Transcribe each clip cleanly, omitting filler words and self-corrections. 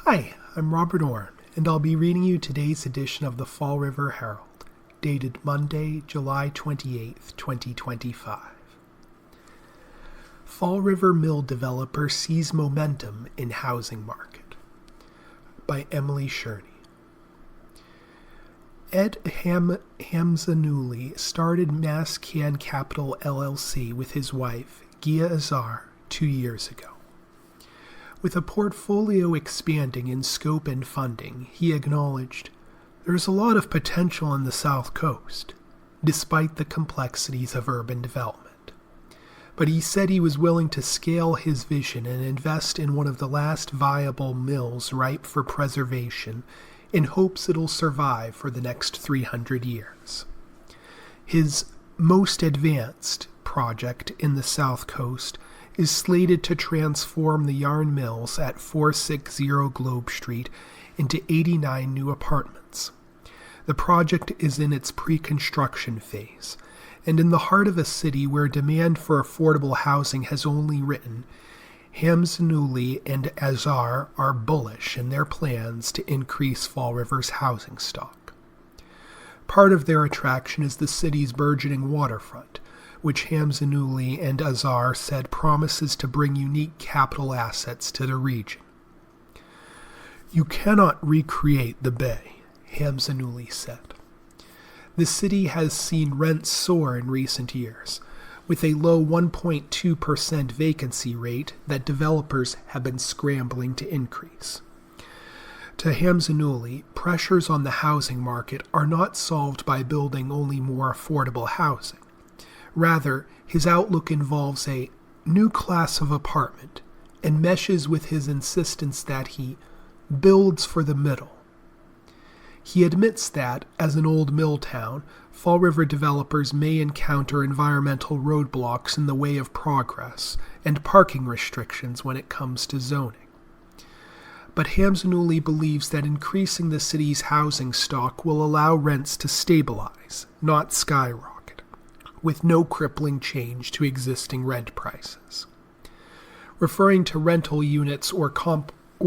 Hi, I'm Robert Orm, and I'll be reading you today's edition of the Fall River Herald, dated Monday, July 28, 2025. Fall River Mill Developer Sees Momentum in Housing Market by Emily Sherney. Ed Hamzanuli started Mass Can Capital LLC with his wife, Gia Azar, 2 years ago. With a portfolio expanding in scope and funding, he acknowledged, "There's a lot of potential on the South Coast, despite the complexities of urban development." But he said he was willing to scale his vision and invest in one of the last viable mills ripe for preservation in hopes it'll survive for the next 300 years. His most advanced project in the South Coast is slated to transform the yarn mills at 460 Globe Street into 89 new apartments. The project is in its pre-construction phase, and in the heart of a city where demand for affordable housing has only risen, Hamzanuli and Azar are bullish in their plans to increase Fall River's housing stock. Part of their attraction is the city's burgeoning waterfront, which Hamzanuli and Azar said promises to bring unique capital assets to the region. "You cannot recreate the Bay," Hamzanuli said. The city has seen rents soar in recent years, with a low 1.2% vacancy rate that developers have been scrambling to increase. To Hamzanuli, pressures on the housing market are not solved by building only more affordable housing. Rather, his outlook involves a new class of apartment and meshes with his insistence that he builds for the middle. He admits that, as an old mill town, Fall River developers may encounter environmental roadblocks in the way of progress and parking restrictions when it comes to zoning. But Hamzanuli believes that increasing the city's housing stock will allow rents to stabilize, not skyrocket, with no crippling change to existing rent prices. Referring to rental units or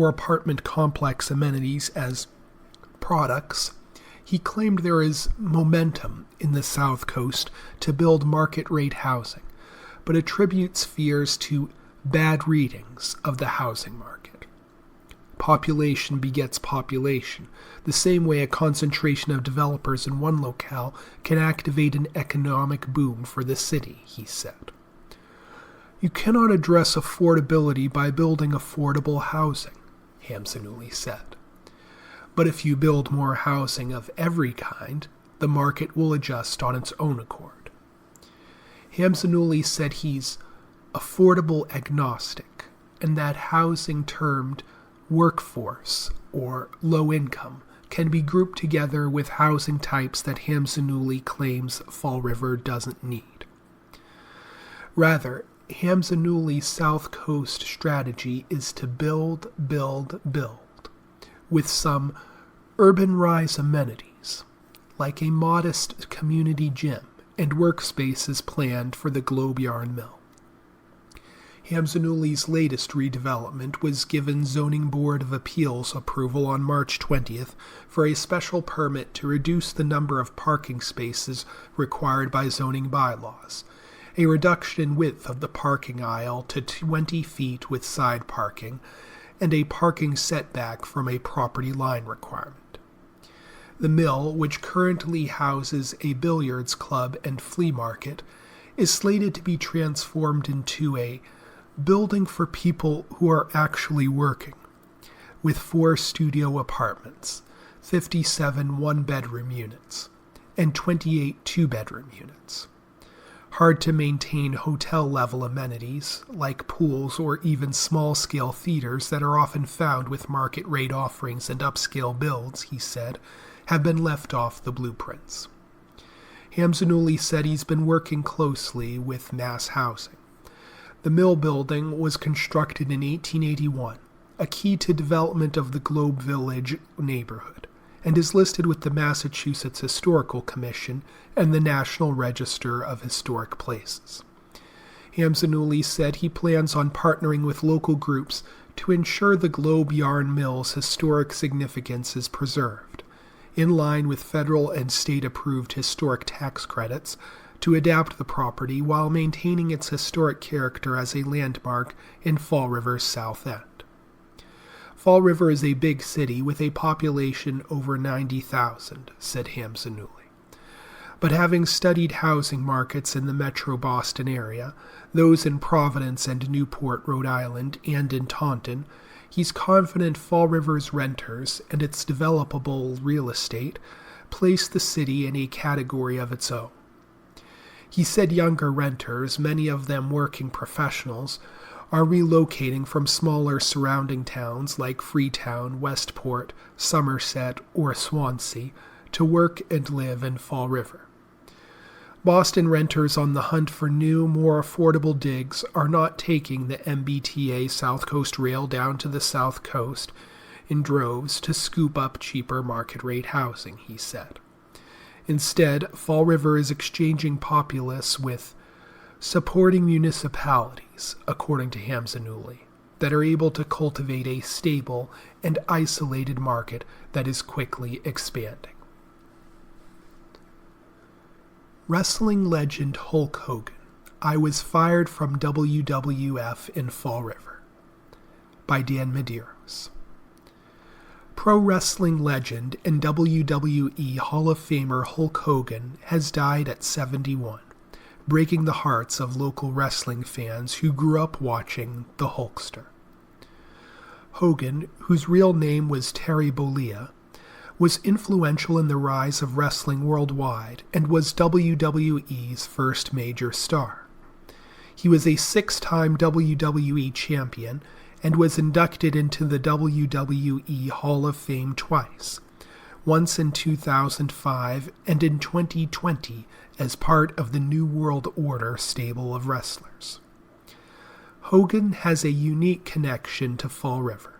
apartment complex amenities as products, he claimed there is momentum in the South Coast to build market-rate housing, but attributes fears to bad readings of the housing market. Population begets population, the same way a concentration of developers in one locale can activate an economic boom for the city, he said. "You cannot address affordability by building affordable housing," Hamzanuli said. "But if you build more housing of every kind, the market will adjust on its own accord." Hamzanuli said he's affordable agnostic, and that housing termed workforce or low income can be grouped together with housing types that Hamzanuli claims Fall River doesn't need. Rather, Hamzanuli's South Coast strategy is to build, with some urban rise amenities, like a modest community gym and workspaces planned for the Globe Yarn Mill. Hamzanuli's latest redevelopment was given Zoning Board of Appeals approval on March 20th for a special permit to reduce the number of parking spaces required by zoning bylaws, a reduction in width of the parking aisle to 20 feet with side parking, and a parking setback from a property line requirement. The mill, which currently houses a billiards club and flea market, is slated to be transformed into a building for people who are actually working, with 4 studio apartments, 57 one-bedroom units, and 28 two-bedroom units. Hard-to-maintain hotel-level amenities, like pools or even small-scale theaters that are often found with market-rate offerings and upscale builds, he said, have been left off the blueprints. Hamzanuli said he's been working closely with Mass Housing. The mill building was constructed in 1881, a key to development of the Globe Village neighborhood, and is listed with the Massachusetts Historical Commission and the National Register of Historic Places. Hamzanuli said he plans on partnering with local groups to ensure the Globe Yarn Mill's historic significance is preserved, in line with federal and state-approved historic tax credits, to adapt the property while maintaining its historic character as a landmark in Fall River's south end. Fall River is a big city with a population over 90,000, said Hamzanulli. But having studied housing markets in the metro Boston area, those in Providence and Newport, Rhode Island, and in Taunton, he's confident Fall River's renters and its developable real estate place the city in a category of its own. He said younger renters, many of them working professionals, are relocating from smaller surrounding towns like Freetown, Westport, Somerset, or Swansea to work and live in Fall River. Boston renters on the hunt for new, more affordable digs are not taking the MBTA South Coast Rail down to the South Coast in droves to scoop up cheaper market-rate housing, he said. Instead, Fall River is exchanging populace with supporting municipalities, according to Hamzanulli, that are able to cultivate a stable and isolated market that is quickly expanding. Wrestling legend Hulk Hogan, I was fired from WWF in Fall River, by Dan Medeiros. Pro wrestling legend and WWE Hall of Famer Hulk Hogan has died at 71, breaking the hearts of local wrestling fans who grew up watching the Hulkster. Hogan, whose real name was Terry Bollea, was influential in the rise of wrestling worldwide and was WWE's first major star. He was a 6-time WWE champion and was inducted into the WWE Hall of Fame twice, once in 2005 and in 2020 as part of the New World Order stable of wrestlers. Hogan has a unique connection to Fall River,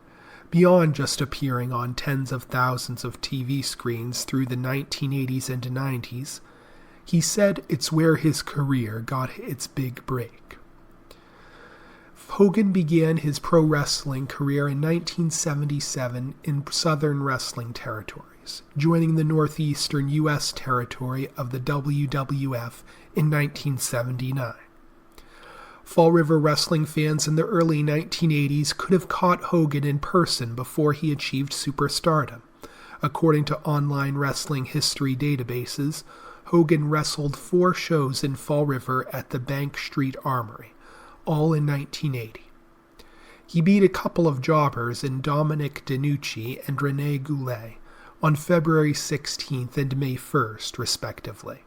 beyond just appearing on tens of thousands of TV screens through the 1980s and 90s. He said it's where his career got its big break. Hogan began his pro wrestling career in 1977 in Southern Wrestling Territories, joining the Northeastern U.S. territory of the WWF in 1979. Fall River wrestling fans in the early 1980s could have caught Hogan in person before he achieved superstardom. According to online wrestling history databases, Hogan wrestled 4 shows in Fall River at the Bank Street Armory, all in 1980. He beat a couple of jobbers in Dominic DeNucci and Rene Goulet on February 16th and May 1st, respectively.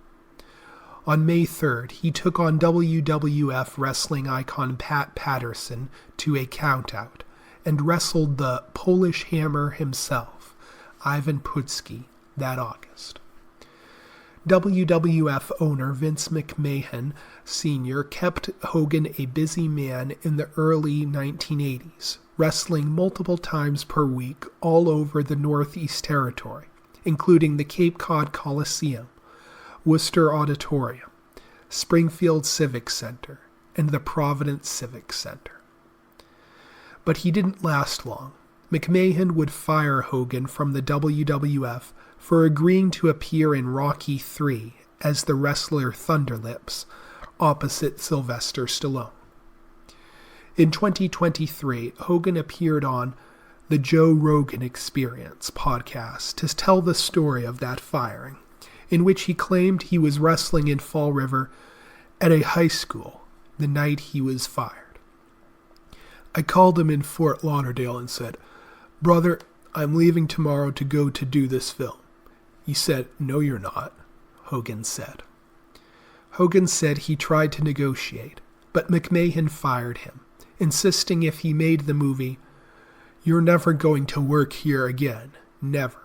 On May 3rd, he took on WWF wrestling icon Pat Patterson to a countout and wrestled the Polish Hammer himself, Ivan Putski, that August. WWF owner Vince McMahon Sr. kept Hogan a busy man in the early 1980s, wrestling multiple times per week all over the Northeast Territory, including the Cape Cod Coliseum, Worcester Auditorium, Springfield Civic Center, and the Providence Civic Center. But he didn't last long. McMahon would fire Hogan from the WWF for agreeing to appear in Rocky III as the wrestler Thunderlips, opposite Sylvester Stallone. In 2023, Hogan appeared on the Joe Rogan Experience podcast to tell the story of that firing, in which he claimed he was wrestling in Fall River at a high school the night he was fired. I called him in Fort Lauderdale and said, "Brother, I'm leaving tomorrow to go to do this film." He said, "No, you're not," Hogan said. Hogan said he tried to negotiate, but McMahon fired him, insisting if he made the movie, "You're never going to work here again, never."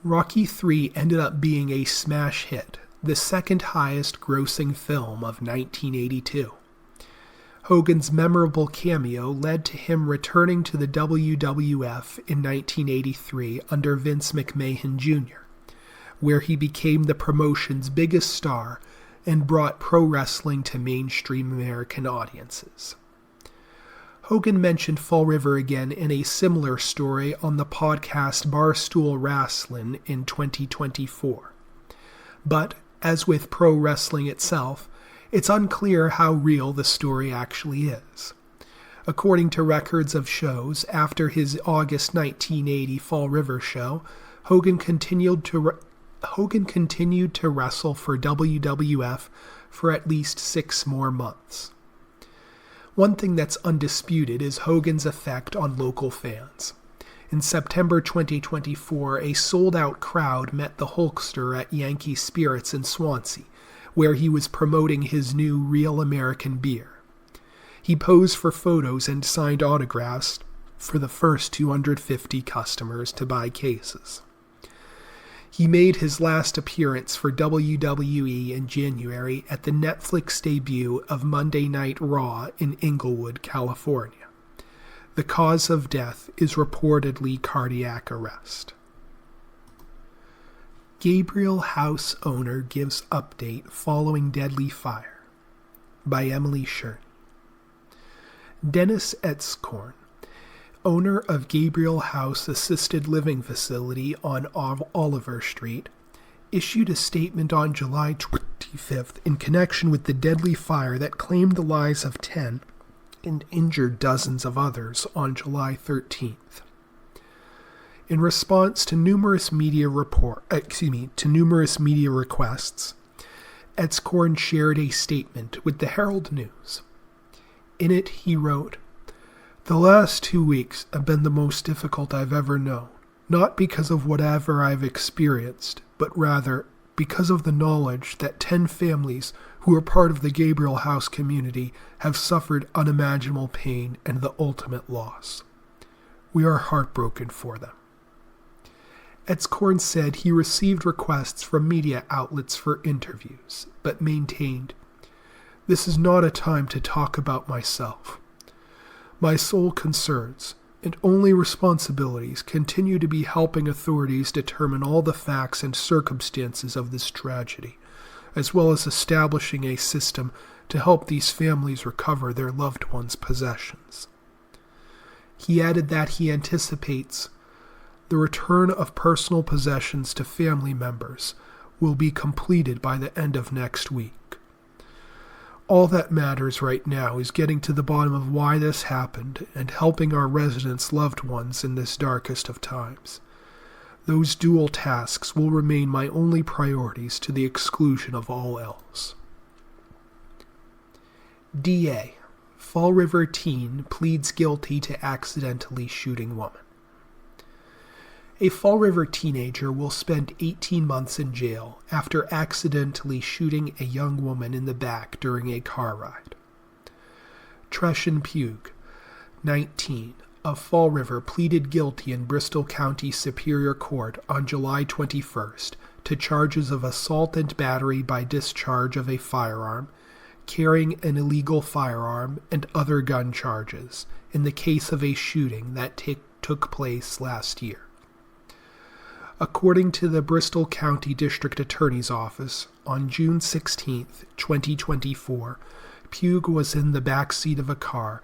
Rocky III ended up being a smash hit, the second highest grossing film of 1982. Hogan's memorable cameo led to him returning to the WWF in 1983 under Vince McMahon Jr., where he became the promotion's biggest star and brought pro wrestling to mainstream American audiences. Hogan mentioned Fall River again in a similar story on the podcast Barstool Wrastlin' in 2024. But, as with pro wrestling itself, it's unclear how real the story actually is. According to records of shows, after his August 1980 Fall River show, Hogan continued to wrestle for WWF for at least 6 more months. One thing that's undisputed is Hogan's effect on local fans. In September 2024, a sold-out crowd met the Hulkster at Yankee Spirits in Swansea, where he was promoting his new Real American beer. He posed for photos and signed autographs for the first 250 customers to buy cases. He made his last appearance for WWE in January at the Netflix debut of Monday Night Raw in Inglewood, California. The cause of death is reportedly cardiac arrest. Gabriel House owner gives update following deadly fire, by Emily Shern. Dennis Etzkorn, owner of Gabriel House Assisted Living Facility on Oliver Street, issued a statement on July 25th in connection with the deadly fire that claimed the lives of 10 and injured dozens of others on July 13th. In response to numerous media requests, Etzkorn shared a statement with the Herald News. In it, he wrote, "The last 2 weeks have been the most difficult I've ever known, not because of whatever I've experienced, but rather because of the knowledge that 10 families who are part of the Gabriel House community have suffered unimaginable pain and the ultimate loss. We are heartbroken for them." Etzkorn said he received requests from media outlets for interviews, but maintained, "This is not a time to talk about myself. My sole concerns and only responsibilities continue to be helping authorities determine all the facts and circumstances of this tragedy, as well as establishing a system to help these families recover their loved ones' possessions." He added that he anticipates the return of personal possessions to family members will be completed by the end of next week. All that matters right now is getting to the bottom of why this happened and helping our residents' loved ones in this darkest of times. Those dual tasks will remain my only priorities to the exclusion of all else. DA. Fall River teen pleads guilty to accidentally shooting woman. A Fall River teenager will spend 18 months in jail after accidentally shooting a young woman in the back during a car ride. Treshan Pugh, 19, of Fall River pleaded guilty in Bristol County Superior Court on July 21st to charges of assault and battery by discharge of a firearm, carrying an illegal firearm, and other gun charges in the case of a shooting that took place last year. According to the Bristol County District Attorney's Office, on June 16, 2024, Pugh was in the back seat of a car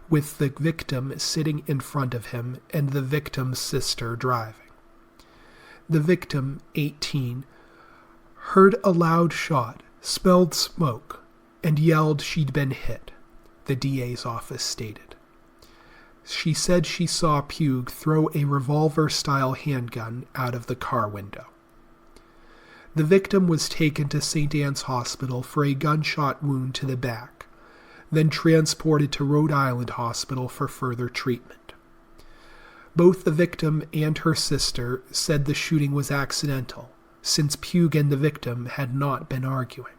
with the victim sitting in front of him and the victim's sister driving. The victim, 18, heard a loud shot, smelled smoke, and yelled she'd been hit, the DA's office stated. She said she saw Pugh throw a revolver-style handgun out of the car window. The victim was taken to St. Anne's Hospital for a gunshot wound to the back, then transported to Rhode Island Hospital for further treatment. Both the victim and her sister said the shooting was accidental, since Pugh and the victim had not been arguing.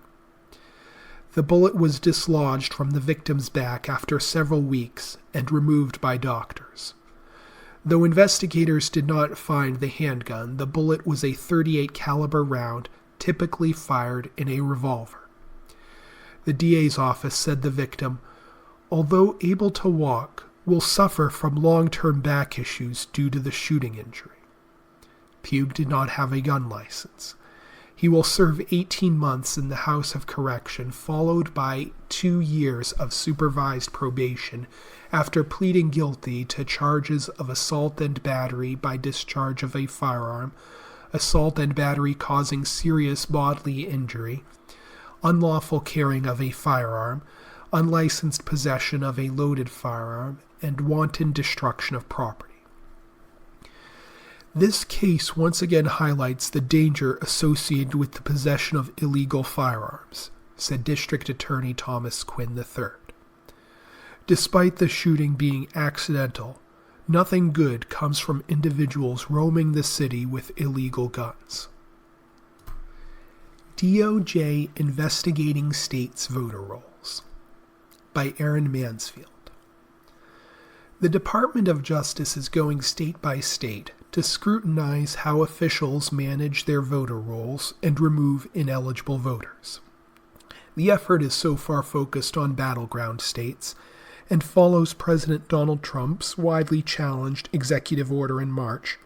The bullet was dislodged from the victim's back after several weeks and removed by doctors. Though investigators did not find the handgun, the bullet was a .38 caliber round typically fired in a revolver. The DA's office said the victim, although able to walk, will suffer from long-term back issues due to the shooting injury. Pugh did not have a gun license. He will serve 18 months in the House of Correction, followed by 2 years of supervised probation after pleading guilty to charges of assault and battery by discharge of a firearm, assault and battery causing serious bodily injury, unlawful carrying of a firearm, unlicensed possession of a loaded firearm, and wanton destruction of property. This case once again highlights the danger associated with the possession of illegal firearms, said District Attorney Thomas Quinn III. Despite the shooting being accidental, nothing good comes from individuals roaming the city with illegal guns. DOJ Investigating States Voter Rolls by Aaron Mansfield. The Department of Justice is going state by state to scrutinize how officials manage their voter rolls and remove ineligible voters. The effort is so far focused on battleground states and follows President Donald Trump's widely challenged executive order in March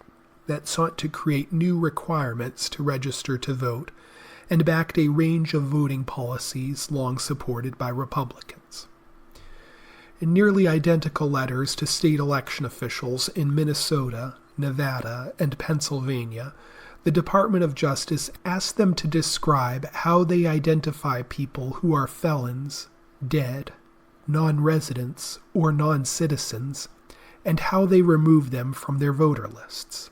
that sought to create new requirements to register to vote and backed a range of voting policies long supported by Republicans. In nearly identical letters to state election officials in Minnesota, Nevada, and Pennsylvania, the Department of Justice asked them to describe how they identify people who are felons, dead, non-residents, or non-citizens, and how they remove them from their voter lists.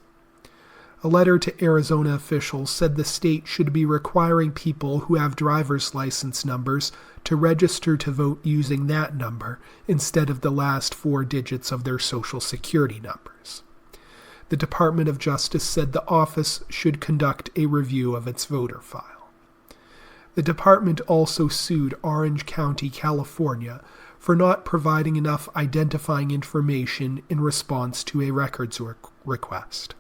A letter to Arizona officials said the state should be requiring people who have driver's license numbers to register to vote using that number instead of the last 4 digits of their Social Security numbers. The Department of Justice said the office should conduct a review of its voter file. The department also sued Orange County, California, for not providing enough identifying information in response to a records request,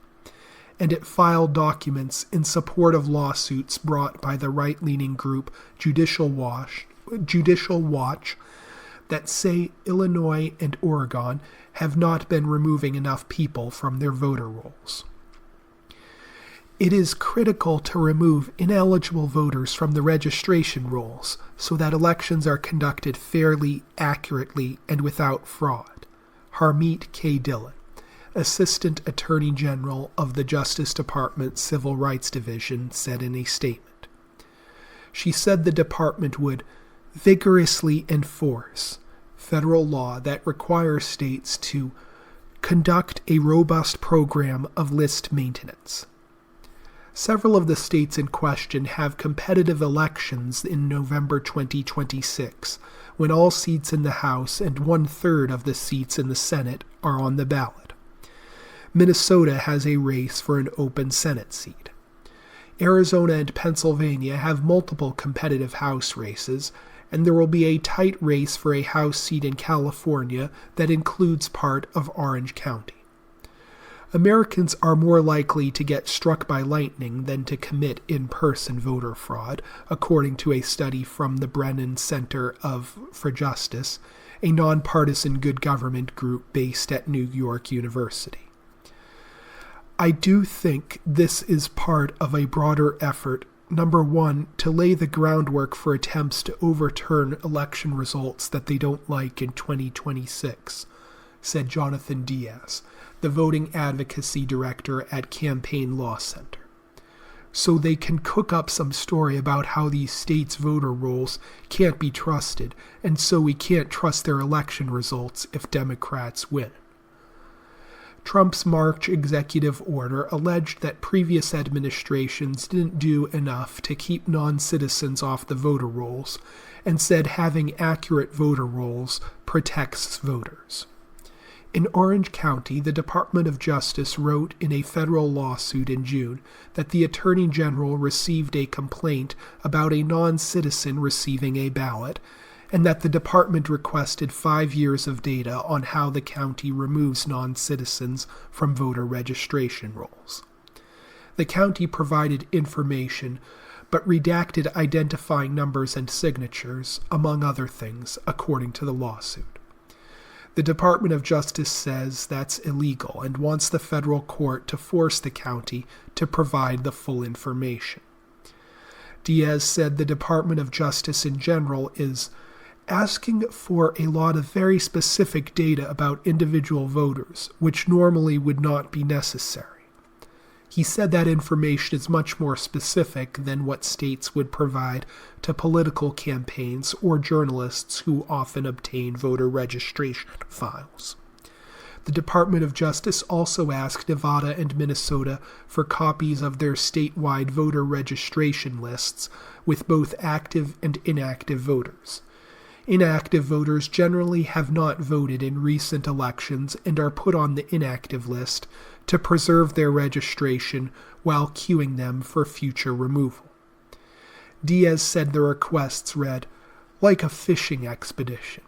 and it filed documents in support of lawsuits brought by the right-leaning group Judicial Watch that say Illinois and Oregon have not been removing enough people from their voter rolls. It is critical to remove ineligible voters from the registration rolls so that elections are conducted fairly, accurately, and without fraud, Harmeet K. Dillon, Assistant Attorney General of the Justice Department Civil Rights Division, said in a statement. She said the department would vigorously enforce federal law that requires states to conduct a robust program of list maintenance. Several of the states in question have competitive elections in November 2026, when all seats in the House and 1/3 of the seats in the Senate are on the ballot. Minnesota has a race for an open Senate seat. Arizona and Pennsylvania have multiple competitive House races, and there will be a tight race for a House seat in California that includes part of Orange County. Americans are more likely to get struck by lightning than to commit in-person voter fraud, according to a study from the Brennan Center for Justice, a nonpartisan good government group based at New York University. I do think this is part of a broader effort, number one, to lay the groundwork for attempts to overturn election results that they don't like in 2026, said Jonathan Diaz, the voting advocacy director at Campaign Law Center. So they can cook up some story about how these states' voter rolls can't be trusted, and so we can't trust their election results if Democrats win. Trump's March executive order alleged that previous administrations didn't do enough to keep non-citizens off the voter rolls, and said having accurate voter rolls protects voters. In Orange County, the Department of Justice wrote in a federal lawsuit in June that the Attorney General received a complaint about a non-citizen receiving a ballot, and that the department requested 5 years of data on how the county removes non-citizens from voter registration rolls. The county provided information, but redacted identifying numbers and signatures, among other things, according to the lawsuit. The Department of Justice says that's illegal and wants the federal court to force the county to provide the full information. Diaz said the Department of Justice in general is asking for a lot of very specific data about individual voters, which normally would not be necessary. He said that information is much more specific than what states would provide to political campaigns or journalists who often obtain voter registration files. The Department of Justice also asked Nevada and Minnesota for copies of their statewide voter registration lists with both active and inactive voters. Inactive voters generally have not voted in recent elections and are put on the inactive list to preserve their registration while queuing them for future removal. Diaz said the requests read, like a fishing expedition.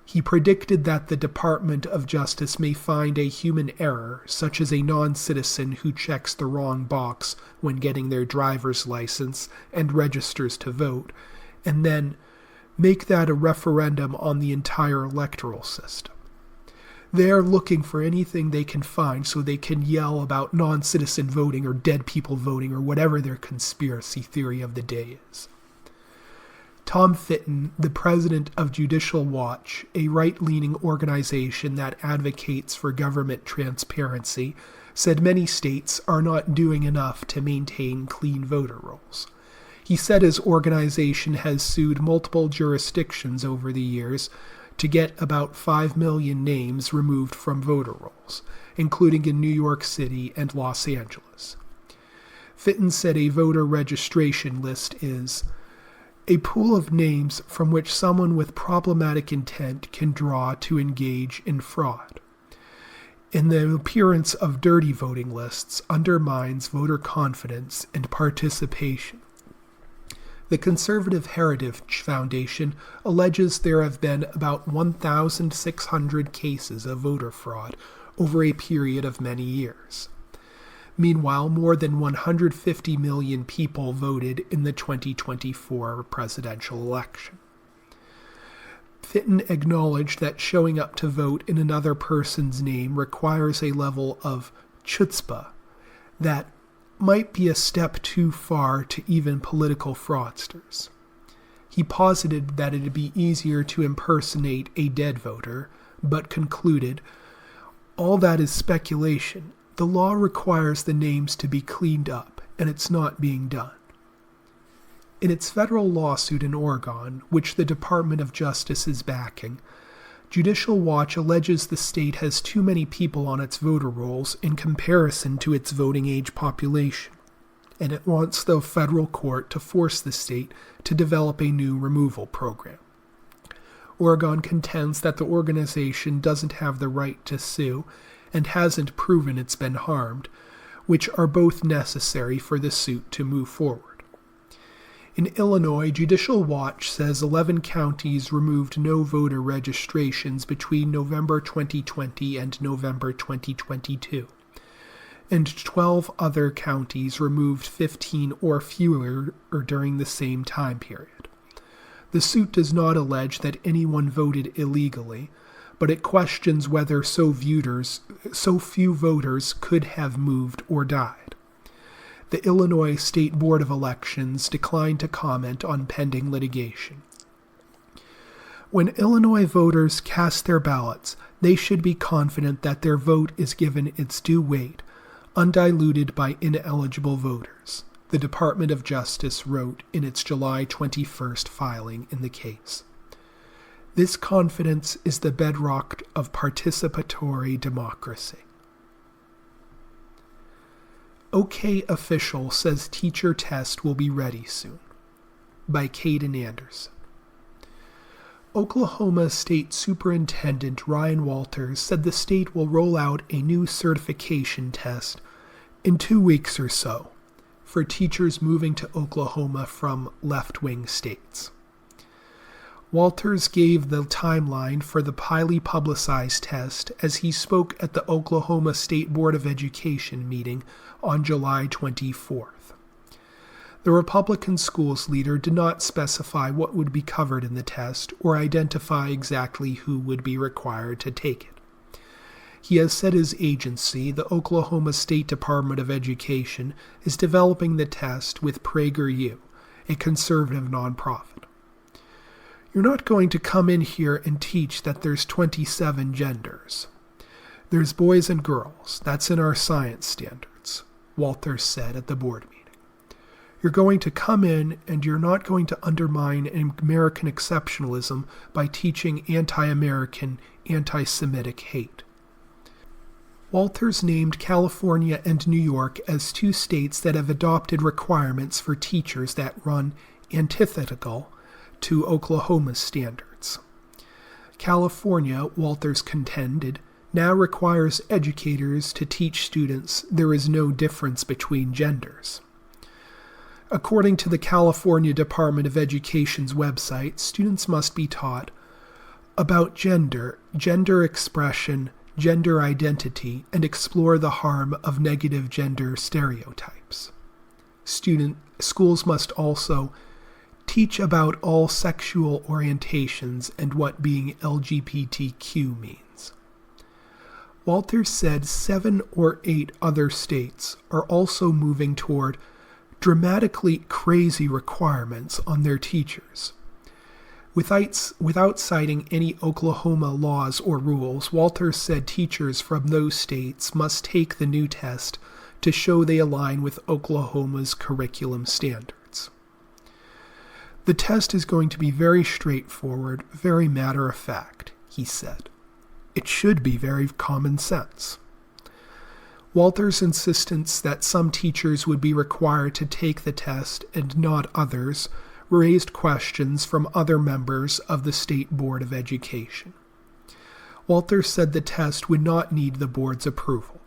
He predicted that the Department of Justice may find a human error, such as a non-citizen who checks the wrong box when getting their driver's license and registers to vote, and then make that a referendum on the entire electoral system. They are looking for anything they can find so they can yell about non-citizen voting or dead people voting or whatever their conspiracy theory of the day is. Tom Fitton, the president of Judicial Watch, a right-leaning organization that advocates for government transparency, said many states are not doing enough to maintain clean voter rolls. He said his organization has sued multiple jurisdictions over the years to get about 5 million names removed from voter rolls, including in New York City and Los Angeles. Fitton said a voter registration list is a pool of names from which someone with problematic intent can draw to engage in fraud. And the appearance of dirty voting lists undermines voter confidence and participation. The conservative Heritage Foundation alleges there have been about 1,600 cases of voter fraud over a period of many years. Meanwhile, more than 150 million people voted in the 2024 presidential election. Fitton acknowledged that showing up to vote in another person's name requires a level of chutzpah that might be a step too far to even political fraudsters. He posited that it'd be easier to impersonate a dead voter, but concluded, all that is speculation. The law requires the names to be cleaned up, and it's not being done. In its federal lawsuit in Oregon, which the Department of Justice is backing, Judicial Watch alleges the state has too many people on its voter rolls in comparison to its voting age population, and it wants the federal court to force the state to develop a new removal program. Oregon contends that the organization doesn't have the right to sue and hasn't proven it's been harmed, which are both necessary for the suit to move forward. In Illinois, Judicial Watch says 11 counties removed no voter registrations between November 2020 and November 2022, and 12 other counties removed 15 or fewer during the same time period. The suit does not allege that anyone voted illegally, but it questions whether so few voters could have moved or died. The Illinois State Board of Elections declined to comment on pending litigation. When Illinois voters cast their ballots, they should be confident that their vote is given its due weight, undiluted by ineligible voters, the Department of Justice wrote in its July 21st filing in the case. This confidence is the bedrock of participatory democracy. OK Official says teacher test will be ready soon, by Caden Anderson. Oklahoma State Superintendent Ryan Walters said the state will roll out a new certification test in 2 weeks or so for teachers moving to Oklahoma from left-wing states. Walters gave the timeline for the highly publicized test as he spoke at the Oklahoma State Board of Education meeting on July 24th. The Republican schools leader did not specify what would be covered in the test or identify exactly who would be required to take it. He has said his agency, the Oklahoma State Department of Education, is developing the test with PragerU, a conservative nonprofit. You're not going to come in here and teach that there's 27 genders. There's boys and girls. That's in our science standards, Walters said at the board meeting. You're going to come in and you're not going to undermine American exceptionalism by teaching anti-American, anti-Semitic hate. Walters named California and New York as two states that have adopted requirements for teachers that run antithetical to Oklahoma's standards. California, Walters contended, now requires educators to teach students there is no difference between genders. According to the California Department of Education's website, students must be taught about gender, gender expression, gender identity, and explore the harm of negative gender stereotypes. Schools must also teach about all sexual orientations and what being LGBTQ means. Walters said 7 or 8 other states are also moving toward dramatically crazy requirements on their teachers. Without citing any Oklahoma laws or rules, Walters said teachers from those states must take the new test to show they align with Oklahoma's curriculum standards. The test is going to be very straightforward, very matter-of-fact, he said. It should be very common sense. Walters' insistence that some teachers would be required to take the test and not others raised questions from other members of the State Board of Education. Walters said the test would not need the board's approval.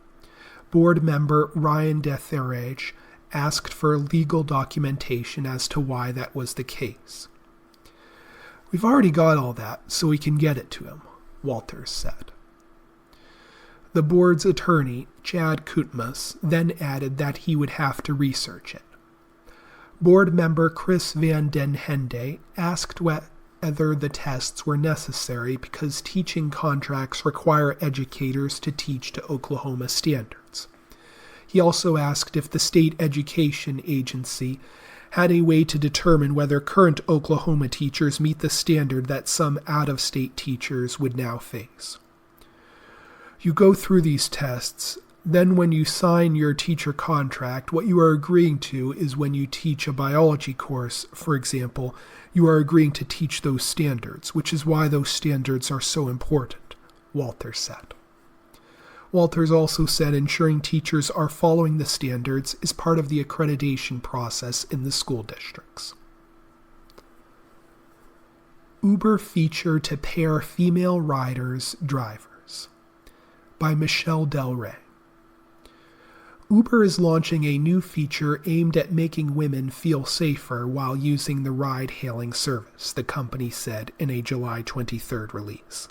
Board member Ryan Detheridge asked for legal documentation as to why that was the case. We've already got all that, so we can get it to him, Walters said. The board's attorney, Chad Kutmas, then added that he would have to research it. Board member Chris Van Den Hende asked whether the tests were necessary because teaching contracts require educators to teach to Oklahoma standards. He also asked if the state education agency had a way to determine whether current Oklahoma teachers meet the standard that some out-of-state teachers would now face. You go through these tests, then when you sign your teacher contract, what you are agreeing to is when you teach a biology course, for example, you are agreeing to teach those standards, which is why those standards are so important, Walters said. Walters also said ensuring teachers are following the standards is part of the accreditation process in the school districts. Uber feature to pair female riders drivers by Michelle Del Rey. Uber is launching a new feature aimed at making women feel safer while using the ride-hailing service, the company said in a July 23rd release.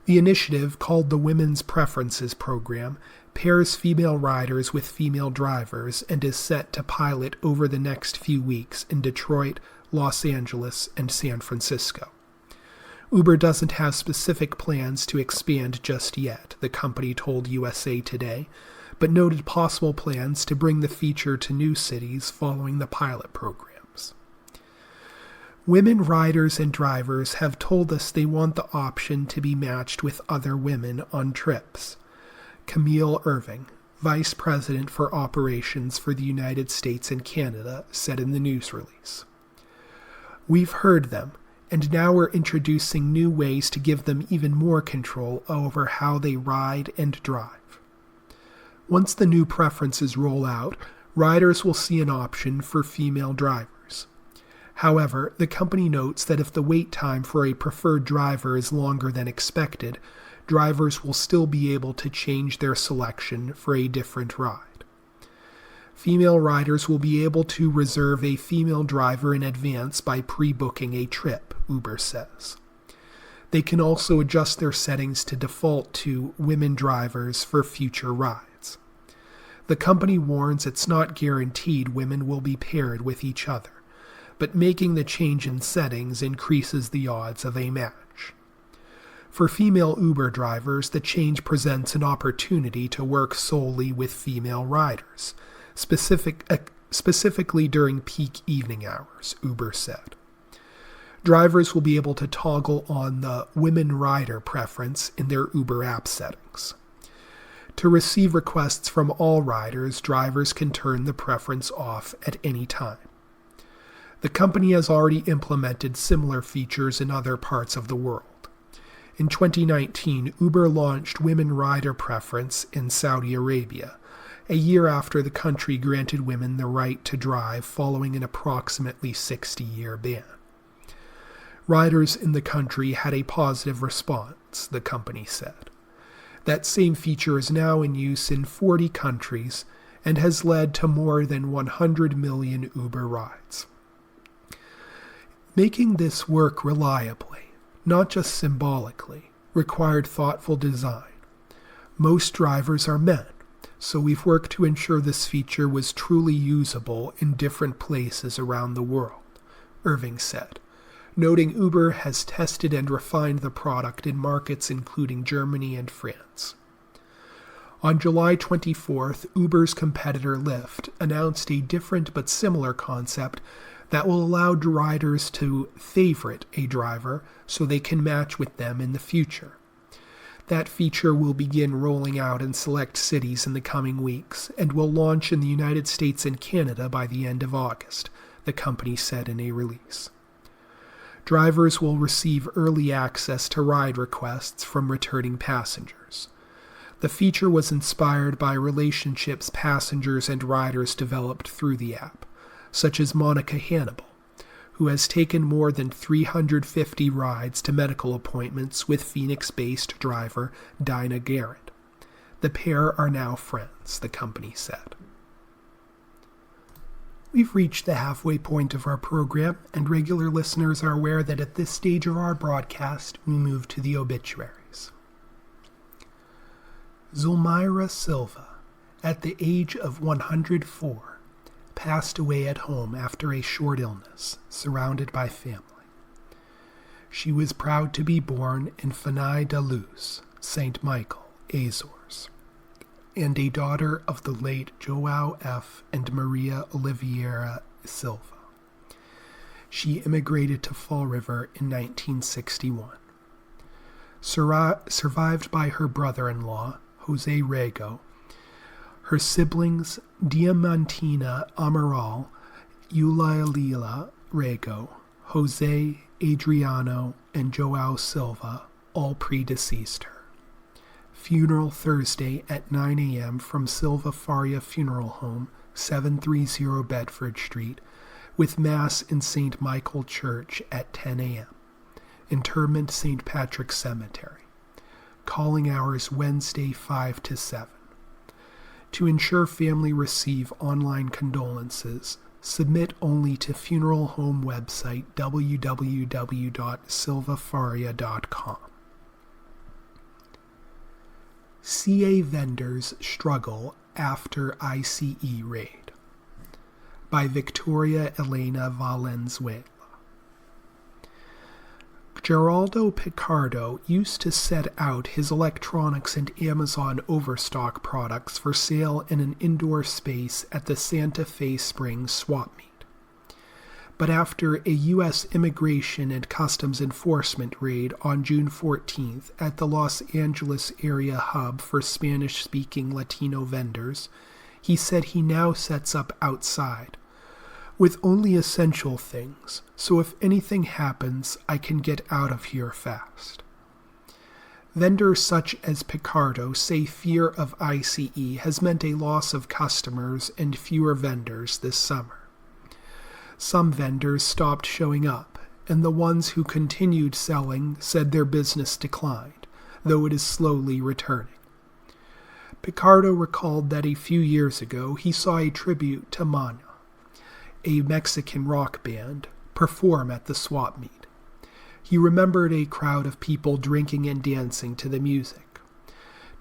The initiative, called the Women's Preferences Program, pairs female riders with female drivers and is set to pilot over the next few weeks in Detroit, Los Angeles, and San Francisco. Uber doesn't have specific plans to expand just yet, the company told USA Today, but noted possible plans to bring the feature to new cities following the pilot programs. Women riders and drivers have told us they want the option to be matched with other women on trips. Camille Irving, Vice President for Operations for the United States and Canada, said in the news release. We've heard them, and now we're introducing new ways to give them even more control over how they ride and drive. Once the new preferences roll out, riders will see an option for female drivers. However, the company notes that if the wait time for a preferred driver is longer than expected, drivers will still be able to change their selection for a different ride. Female riders will be able to reserve a female driver in advance by pre-booking a trip, Uber says. They can also adjust their settings to default to women drivers for future rides. The company warns it's not guaranteed women will be paired with each other, but making the change in settings increases the odds of a match. For female Uber drivers, the change presents an opportunity to work solely with female riders, specifically during peak evening hours, Uber said. Drivers will be able to toggle on the women rider preference in their Uber app settings. To receive requests from all riders, drivers can turn the preference off at any time. The company has already implemented similar features in other parts of the world. In 2019, Uber launched women rider preference in Saudi Arabia, a year after the country granted women the right to drive following an approximately 60-year ban. Riders in the country had a positive response, the company said. That same feature is now in use in 40 countries and has led to more than 100 million Uber rides. Making this work reliably, not just symbolically, required thoughtful design. Most drivers are men, so we've worked to ensure this feature was truly usable in different places around the world, Irving said, noting Uber has tested and refined the product in markets including Germany and France. On July 24th, Uber's competitor Lyft announced a different but similar concept that will allow riders to favorite a driver so they can match with them in the future. That feature will begin rolling out in select cities in the coming weeks and will launch in the United States and Canada by the end of August, the company said in a release. Drivers will receive early access to ride requests from returning passengers. The feature was inspired by relationships passengers and riders developed through the app, such as Monica Hannibal, who has taken more than 350 rides to medical appointments with Phoenix-based driver Dinah Garrett. The pair are now friends, the company said. We've reached the halfway point of our program, and regular listeners are aware that at this stage of our broadcast, we move to the obituaries. Zulmira Silva, at the age of 104, passed away at home after a short illness, surrounded by family. She was proud to be born in Fanai da Luz, St. Michael, Azores, and a daughter of the late João F. and Maria Oliveira Silva. She immigrated to Fall River in 1961. Survived by her brother-in-law, Jose Rego, her siblings Diamantina Amaral, Eulalia Rego, Jose, Adriano, and João Silva all predeceased her. Funeral Thursday at 9 a.m. from Silva Faria Funeral Home, 730 Bedford Street, with Mass in St. Michael Church at 10 a.m. Interment St. Patrick's Cemetery. Calling hours Wednesday 5 to 7. To ensure family receive online condolences, submit only to funeral home website www.silvafaria.com. CA vendors struggle after ICE raid, by Victoria Elena Valenzuela. Geraldo Picardo used to set out his electronics and Amazon Overstock products for sale in an indoor space at the Santa Fe Springs swap meet. But after a U.S. Immigration and Customs Enforcement raid on June 14th at the Los Angeles area hub for Spanish-speaking Latino vendors, he said he now sets up outside, with only essential things, so if anything happens, I can get out of here fast. Vendors such as Picardo say fear of ICE has meant a loss of customers and fewer vendors this summer. Some vendors stopped showing up, and the ones who continued selling said their business declined, though it is slowly returning. Picardo recalled that a few years ago he saw a tribute to Mana, a Mexican rock band, perform at the swap meet. He remembered a crowd of people drinking and dancing to the music.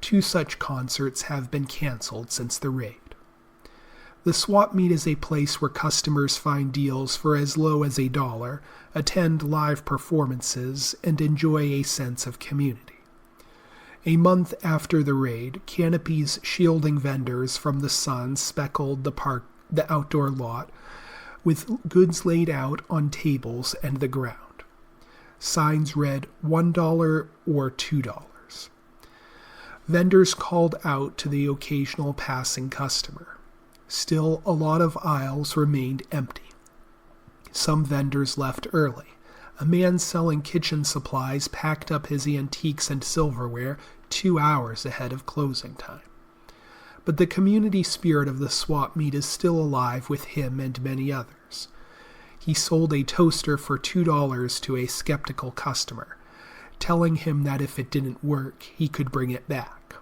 2 such concerts have been canceled since the raid. The swap meet is a place where customers find deals for as low as $1, attend live performances, and enjoy a sense of community. A month after the raid, canopies shielding vendors from the sun speckled the the outdoor lot, with goods laid out on tables and the ground. Signs read $1 or $2. Vendors called out to the occasional passing customer. Still, a lot of aisles remained empty. Some vendors left early. A man selling kitchen supplies packed up his antiques and silverware 2 hours ahead of closing time. But the community spirit of the swap meet is still alive with him and many others. He sold a toaster for $2 to a skeptical customer, telling him that if it didn't work, he could bring it back.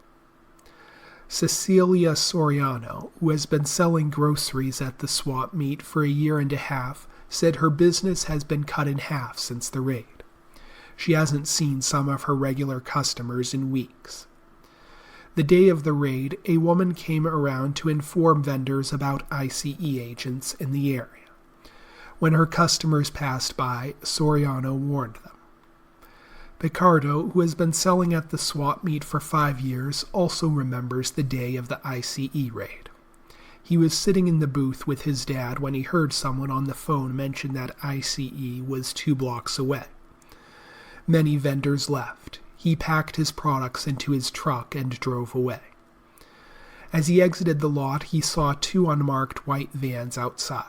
Cecilia Soriano, who has been selling groceries at the swap meet for a year and a half, said her business has been cut in half since the raid. She hasn't seen some of her regular customers in weeks. The day of the raid, a woman came around to inform vendors about ICE agents in the area. When her customers passed by, Soriano warned them. Picardo, who has been selling at the swap meet for 5 years, also remembers the day of the ICE raid. He was sitting in the booth with his dad when he heard someone on the phone mention that ICE was 2 blocks away. Many vendors left. He packed his products into his truck and drove away. As he exited the lot, he saw 2 unmarked white vans outside.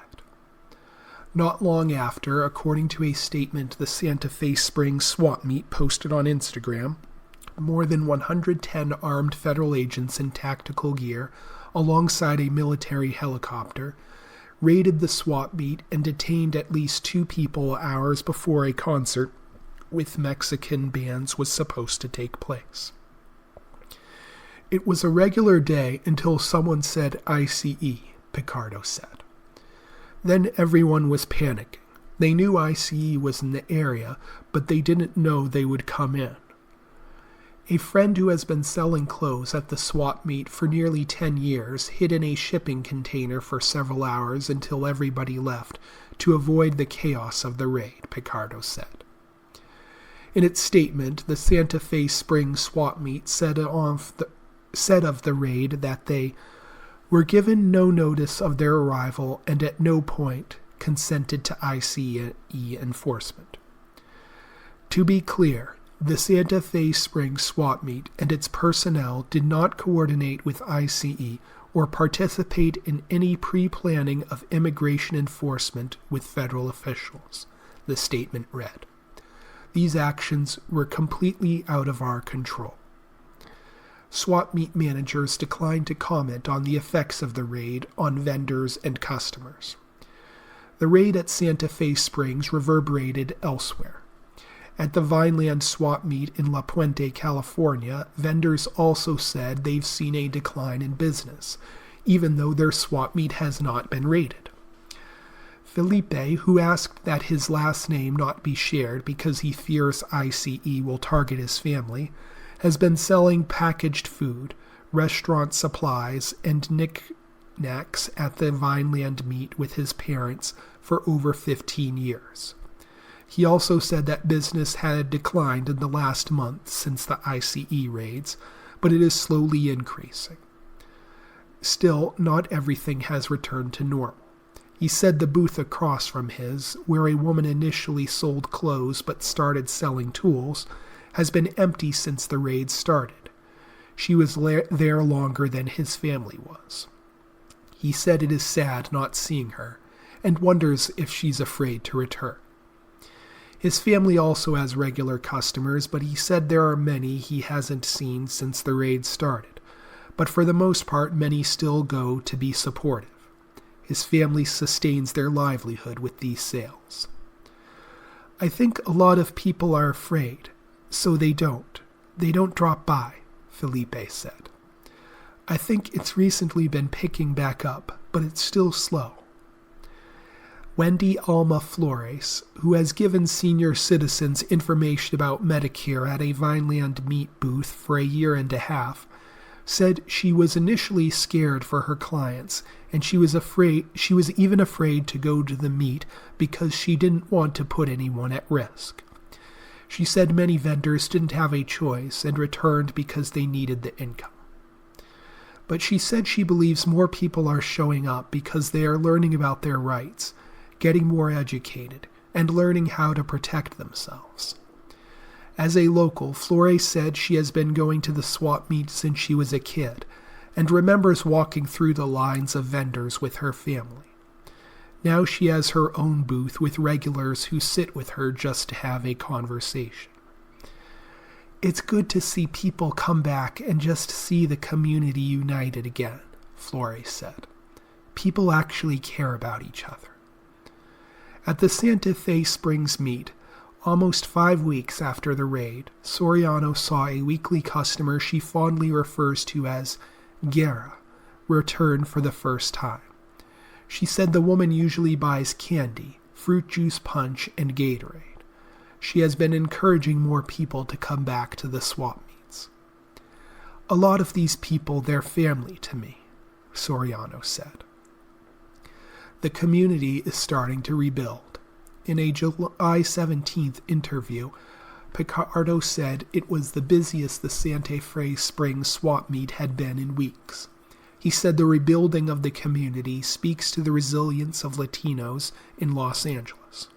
Not long after, according to a statement the Santa Fe Springs swap meet posted on Instagram, more than 110 armed federal agents in tactical gear, alongside a military helicopter, raided the swap meet and detained at least 2 people hours before a concert with Mexican bands was supposed to take place. It was a regular day until someone said ICE, Picardo said. Then everyone was panicking. They knew ICE was in the area, but they didn't know they would come in. A friend who has been selling clothes at the swap meet for nearly 10 years hid in a shipping container for several hours until everybody left to avoid the chaos of the raid, Picardo said. In its statement, the Santa Fe Springs swap meet said of the raid that they were given no notice of their arrival and at no point consented to ICE enforcement. To be clear, the Santa Fe Springs swap meet and its personnel did not coordinate with ICE or participate in any pre-planning of immigration enforcement with federal officials, the statement read. These actions were completely out of our control. Swap meet managers declined to comment on the effects of the raid on vendors and customers. The raid at Santa Fe Springs reverberated elsewhere. At the Vineland swap meet in La Puente, California, vendors also said they've seen a decline in business, even though their swap meet has not been raided. Felipe, who asked that his last name not be shared because he fears ICE will target his family, has been selling packaged food, restaurant supplies, and knickknacks at the Vineland meet with his parents for over 15 years. He also said that business had declined in the last month since the ICE raids, but it is slowly increasing. Still, not everything has returned to normal. He said the booth across from his, where a woman initially sold clothes but started selling tools, has been empty since the raid started. She was there longer than his family was. He said it is sad not seeing her, and wonders if she's afraid to return. His family also has regular customers, but he said there are many he hasn't seen since the raid started. But for the most part, many still go to be supportive. His family sustains their livelihood with these sales. I think a lot of people are afraid, so they don't. They don't drop by, Felipe said. I think it's recently been picking back up, but it's still slow. Wendy Alma Flores, who has given senior citizens information about Medicare at a Vineland meat booth for a year and a half, said she was initially scared for her clients, and she was even afraid to go to the meet because she didn't want to put anyone at risk. She said many vendors didn't have a choice and returned because they needed the income. But she said she believes more people are showing up because they are learning about their rights, getting more educated, and learning how to protect themselves. As a local, Flores said she has been going to the swap meet since she was a kid, and remembers walking through the lines of vendors with her family. Now she has her own booth with regulars who sit with her just to have a conversation. It's good to see people come back and just see the community united again, Flores said. People actually care about each other. At the Santa Fe Springs meet, almost 5 weeks after the raid, Soriano saw a weekly customer she fondly refers to as Guerra return for the first time. She said the woman usually buys candy, fruit juice punch, and Gatorade. She has been encouraging more people to come back to the swap meets. A lot of these people, they're family to me, Soriano said. The community is starting to rebuild. In a July 17th interview, Picardo said it was the busiest the Santa Fe Springs swap meet had been in weeks. He said the rebuilding of the community speaks to the resilience of Latinos in Los Angeles.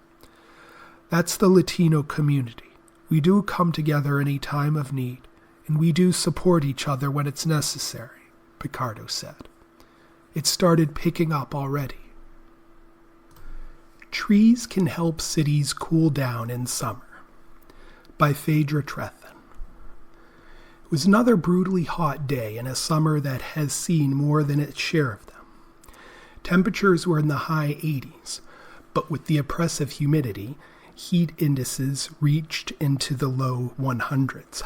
That's the Latino community. We do come together in a time of need, and we do support each other when it's necessary, Picardo said. It started picking up already. Trees Can Help Cities Cool Down in Summer, by Phaedra Trethen. It was another brutally hot day in a summer that has seen more than its share of them. Temperatures were in the high 80s, but with the oppressive humidity, heat indices reached into the low 100s.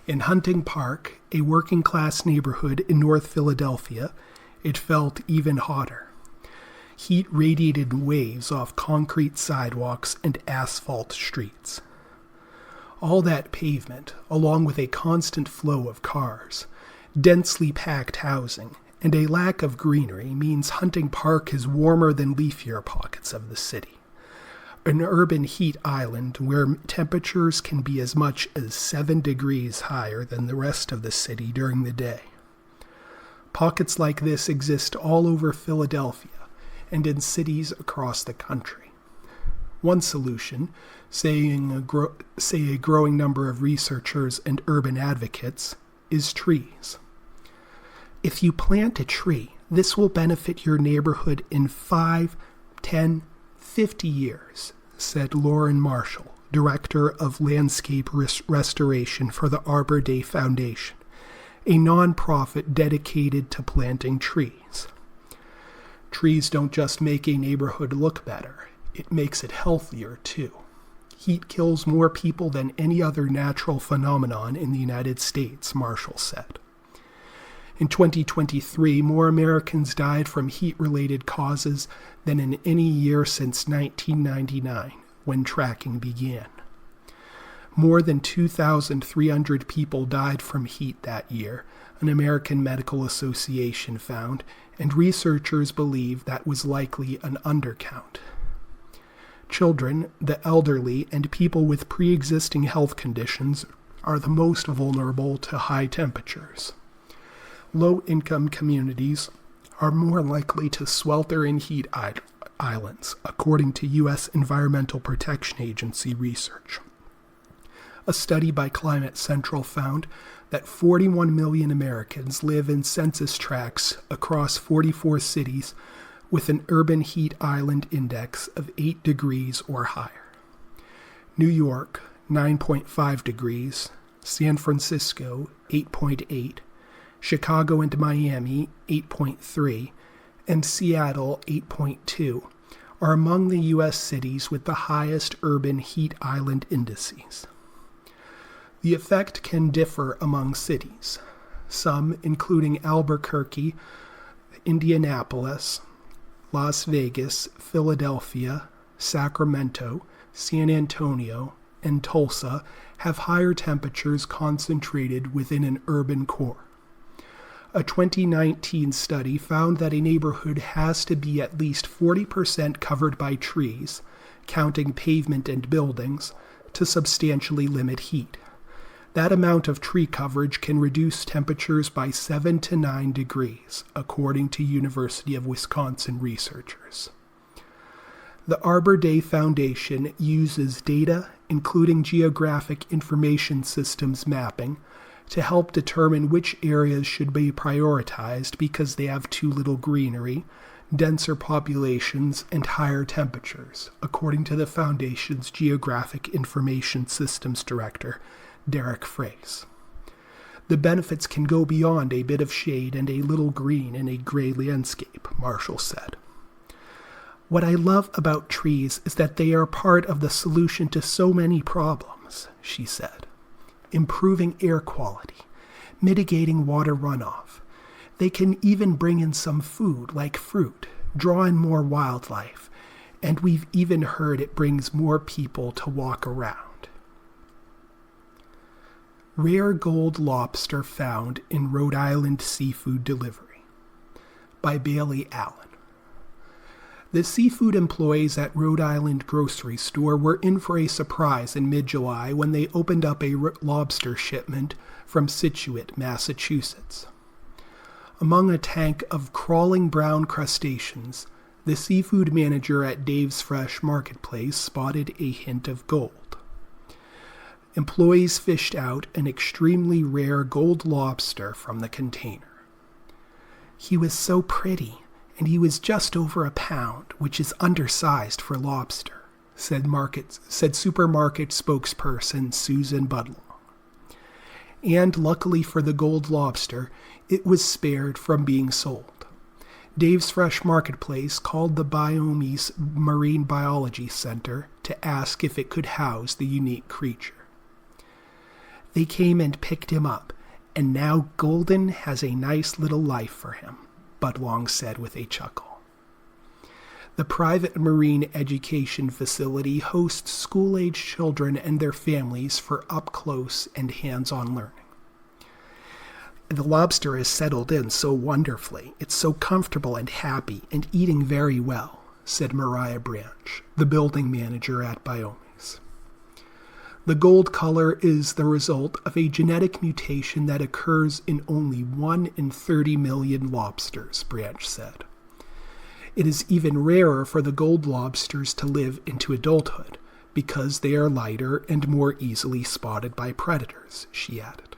In Hunting Park, a working-class neighborhood in North Philadelphia, it felt even hotter. Heat radiated in waves off concrete sidewalks and asphalt streets. All that pavement, along with a constant flow of cars, densely packed housing, and a lack of greenery means Hunting Park is warmer than leafier pockets of the city. An urban heat island where temperatures can be as much as 7 degrees higher than the rest of the city during the day. Pockets like this exist all over Philadelphia and in cities across the country. One solution, say a growing number of researchers and urban advocates, is trees. If you plant a tree, this will benefit your neighborhood in 5, 10, 50 years, said Lauren Marshall, Director of Landscape Restoration for the Arbor Day Foundation, a nonprofit dedicated to planting trees. Trees don't just make a neighborhood look better, it makes it healthier too. Heat kills more people than any other natural phenomenon in the United States, Marshall said. In 2023, more Americans died from heat-related causes than in any year since 1999, when tracking began. More than 2,300 people died from heat that year, an American Medical Association found, and researchers believe that was likely an undercount. Children, the elderly, and people with pre-existing health conditions are the most vulnerable to high temperatures. Low-income communities are more likely to swelter in heat islands, according to U.S. Environmental Protection Agency research. A study by Climate Central found that 41 million Americans live in census tracts across 44 cities with an urban heat island index of 8 degrees or higher. New York, 9.5 degrees, San Francisco, 8.8, Chicago and Miami, 8.3, and Seattle, 8.2, are among the U.S. cities with the highest urban heat island indices. The effect can differ among cities. Some, including Albuquerque, Indianapolis, Las Vegas, Philadelphia, Sacramento, San Antonio, and Tulsa, have higher temperatures concentrated within an urban core. A 2019 study found that a neighborhood has to be at least 40% covered by trees, counting pavement and buildings, to substantially limit heat. That amount of tree coverage can reduce temperatures by 7 to 9 degrees, according to University of Wisconsin researchers. The Arbor Day Foundation uses data, including geographic information systems mapping, to help determine which areas should be prioritized because they have too little greenery, denser populations, and higher temperatures, according to the Foundation's Geographic Information Systems Director, Derek Frace. The benefits can go beyond a bit of shade and a little green in a gray landscape, Marshall said. What I love about trees is that they are part of the solution to so many problems, she said. Improving air quality, mitigating water runoff. They can even bring in some food like fruit, draw in more wildlife, and we've even heard it brings more people to walk around. Rare gold lobster found in Rhode Island seafood delivery by Bailey Allen. The seafood employees at Rhode Island grocery store were in for a surprise in mid-July when they opened up a lobster shipment from Scituate, Massachusetts. Among a tank of crawling brown crustaceans, the seafood manager at Dave's Fresh Marketplace spotted a hint of gold. Employees fished out an extremely rare gold lobster from the container. He was so pretty, and he was just over a pound, which is undersized for lobster, said supermarket spokesperson Susan Budlong. And luckily for the gold lobster, it was spared from being sold. Dave's Fresh Marketplace called the Biomes Marine Biology Center to ask if it could house the unique creature. They came and picked him up, and now Golden has a nice little life for him, Budlong said with a chuckle. The private marine education facility hosts school-age children and their families for up-close and hands-on learning. The lobster is settled in so wonderfully. It's so comfortable and happy and eating very well, said Mariah Branch, the building manager at Biomes. The gold color is the result of a genetic mutation that occurs in only 1 in 30 million lobsters, Branch said. It is even rarer for the gold lobsters to live into adulthood because they are lighter and more easily spotted by predators, she added.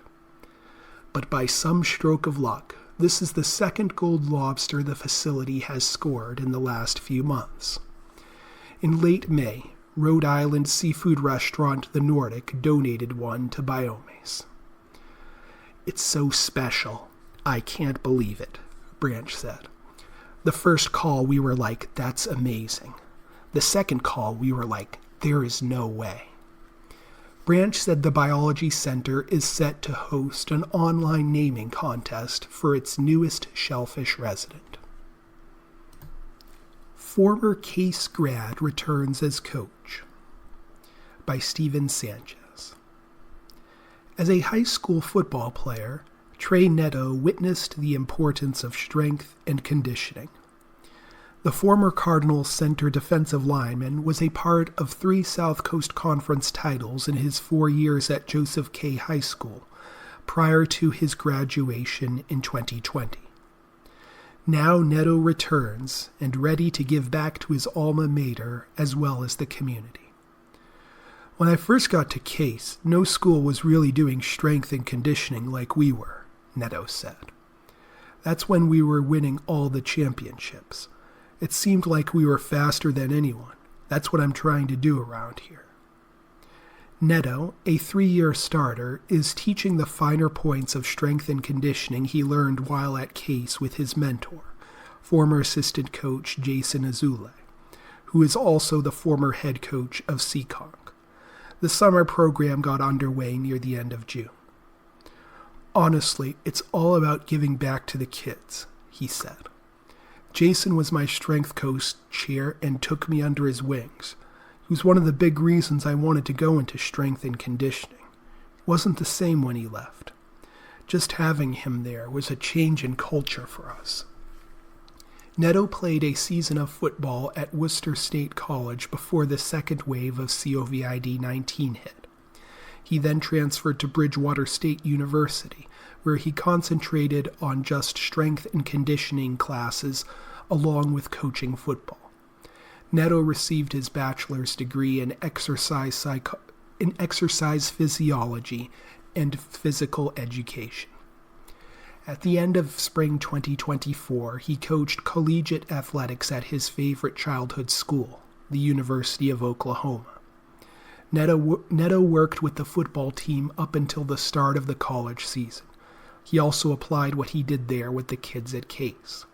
But by some stroke of luck, this is the second gold lobster the facility has scored in the last few months. In late May, Rhode Island seafood restaurant The Nordic donated one to Biomes. It's so special. I can't believe it, Branch said. The first call we were like, that's amazing. The second call we were like, there is no way. Branch said the Biology Center is set to host an online naming contest for its newest shellfish resident. Former Case grad returns as coach by Steven Sanchez. As a high school football player, Trey Neto witnessed the importance of strength and conditioning. The former Cardinals center defensive lineman was a part of 3 South Coast Conference titles in his 4 years at Joseph K. High School prior to his graduation in 2020. Now Neto returns and ready to give back to his alma mater as well as the community. When I first got to Case, no school was really doing strength and conditioning like we were, Neto said. That's when we were winning all the championships. It seemed like we were faster than anyone. That's what I'm trying to do around here. Neto, a 3-year starter, is teaching the finer points of strength and conditioning he learned while at Case with his mentor, former assistant coach Jason Azule, who is also the former head coach of Seekonk. The summer program got underway near the end of June. Honestly, it's all about giving back to the kids, he said. Jason was my strength coach chair and took me under his wings. He was one of the big reasons I wanted to go into strength and conditioning. It wasn't the same when he left. Just having him there was a change in culture for us. Neto played a season of football at Worcester State College before the second wave of COVID-19 hit. He then transferred to Bridgewater State University, where he concentrated on just strength and conditioning classes along with coaching football. Neto received his bachelor's degree in exercise physiology and physical education. At the end of spring 2024, he coached collegiate athletics at his favorite childhood school, the University of Oklahoma. Neto worked with the football team up until the start of the college season. He also applied what he did there with the kids at Case.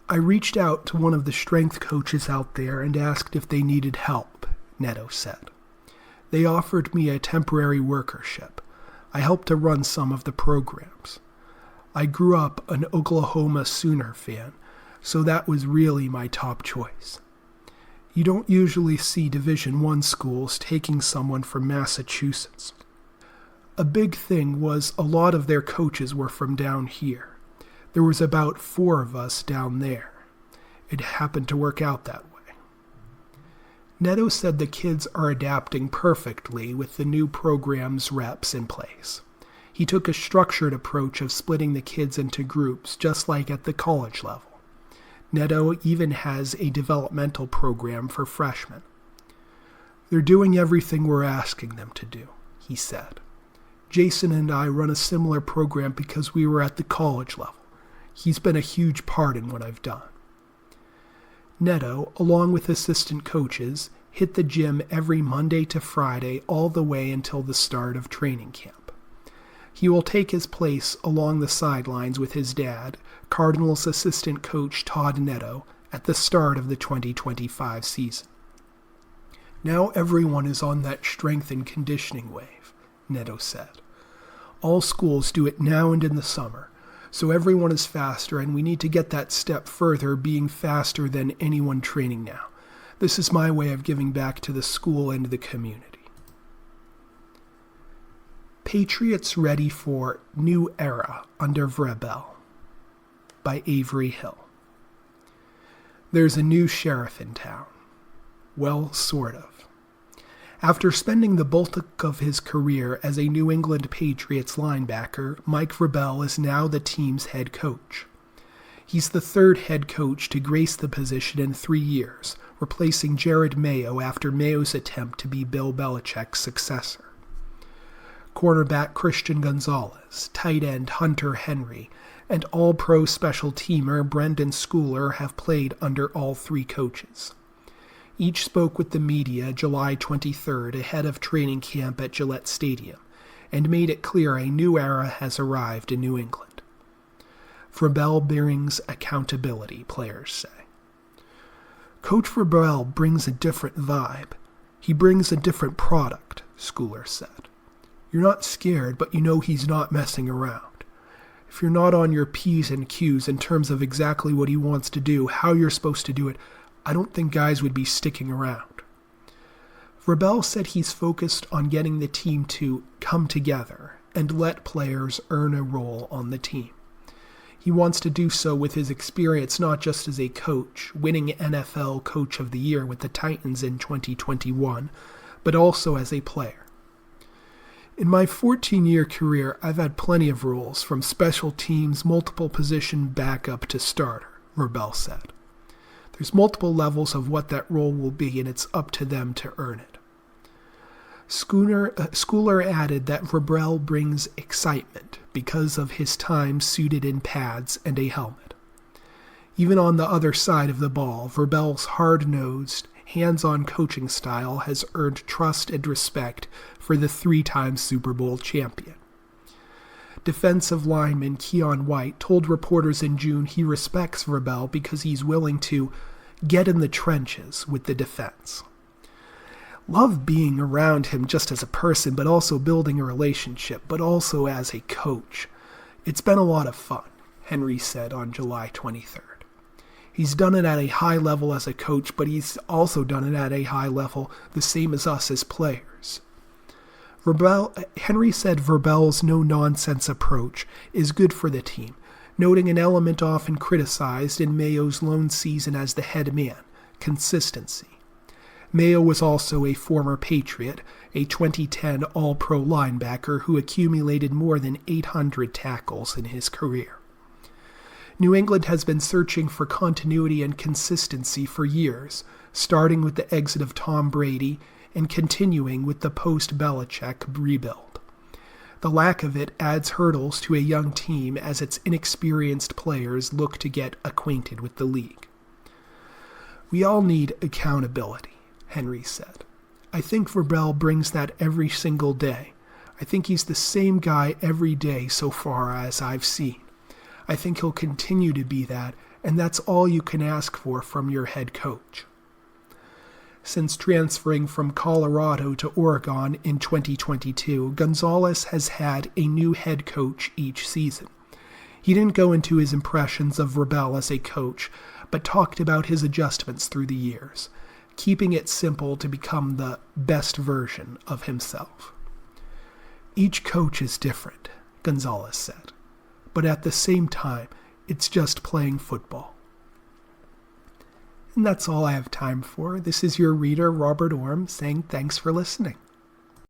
I reached out to one of the strength coaches out there and asked if they needed help, Neto said. They offered me a temporary workership. I helped to run some of the programs. I grew up an Oklahoma Sooner fan, so that was really my top choice. You don't usually see Division I schools taking someone from Massachusetts. A big thing was a lot of their coaches were from down here. There was about 4 of us down there. It happened to work out that way. Neto said the kids are adapting perfectly with the new program's reps in place. He took a structured approach of splitting the kids into groups, just like at the college level. Neto even has a developmental program for freshmen. They're doing everything we're asking them to do, he said. Jason and I run a similar program because we were at the college level. He's been a huge part in what I've done. Neto, along with assistant coaches, hit the gym every Monday to Friday all the way until the start of training camp. He will take his place along the sidelines with his dad, Cardinals assistant coach Todd Neto, at the start of the 2025 season. Now everyone is on that strength and conditioning wave, Neto said. All schools do it now and in the summer, so everyone is faster, and we need to get that step further, being faster than anyone training now. This is my way of giving back to the school and the community. Patriots Ready for New Era Under Vrabel by Avery Hill. There's a new sheriff in town. Well, sort of. After spending the bulk of his career as a New England Patriots linebacker, Mike Vrabel is now the team's head coach. He's the 3rd head coach to grace the position in 3 years, replacing Jared Mayo after Mayo's attempt to be Bill Belichick's successor. Cornerback Christian Gonzalez, tight end Hunter Henry, and all-pro special teamer Brendan Schooler have played under all 3 coaches. Each spoke with the media July 23rd ahead of training camp at Gillette Stadium and made it clear a new era has arrived in New England. Vrabel brings accountability, players say. Coach Vrabel brings a different vibe. He brings a different product, Schooler said. You're not scared, but you know he's not messing around. If you're not on your P's and Q's in terms of exactly what he wants to do, how you're supposed to do it, I don't think guys would be sticking around. Vrabel said he's focused on getting the team to come together and let players earn a role on the team. He wants to do so with his experience not just as a coach, winning NFL Coach of the Year with the Titans in 2021, but also as a player. In my 14-year career, I've had plenty of roles, from special teams, multiple position backup to starter, Vrabel said. There's multiple levels of what that role will be, and it's up to them to earn it. Schooler added that Vrabel brings excitement because of his time suited in pads and a helmet. Even on the other side of the ball, Vrabel's hard-nosed, hands-on coaching style has earned trust and respect for the 3-time Super Bowl champion. Defensive lineman Keon White told reporters in June he respects Vrabel because he's willing to get in the trenches with the defense. Love being around him just as a person, but also building a relationship, but also as a coach. It's been a lot of fun, Henry said on July 23rd. He's done it at a high level as a coach, but he's also done it at a high level, the same as us as players. Henry said Vrabel's no-nonsense approach is good for the team, noting an element often criticized in Mayo's lone season as the head man, consistency. Mayo was also a former Patriot, a 2010 All-Pro linebacker who accumulated more than 800 tackles in his career. New England has been searching for continuity and consistency for years, starting with the exit of Tom Brady and continuing with the post-Belichick rebuild. The lack of it adds hurdles to a young team as its inexperienced players look to get acquainted with the league. "We all need accountability," Henry said. "I think Vrabel brings that every single day. I think he's the same guy every day so far as I've seen. I think he'll continue to be that, and that's all you can ask for from your head coach." Since transferring from Colorado to Oregon in 2022, Gonzalez has had a new head coach each season. He didn't go into his impressions of Vrabel as a coach, but talked about his adjustments through the years, keeping it simple to become the best version of himself. "Each coach is different," Gonzalez said, "but at the same time, it's just playing football." And that's all I have time for. This is your reader, Robert Orm, saying thanks for listening.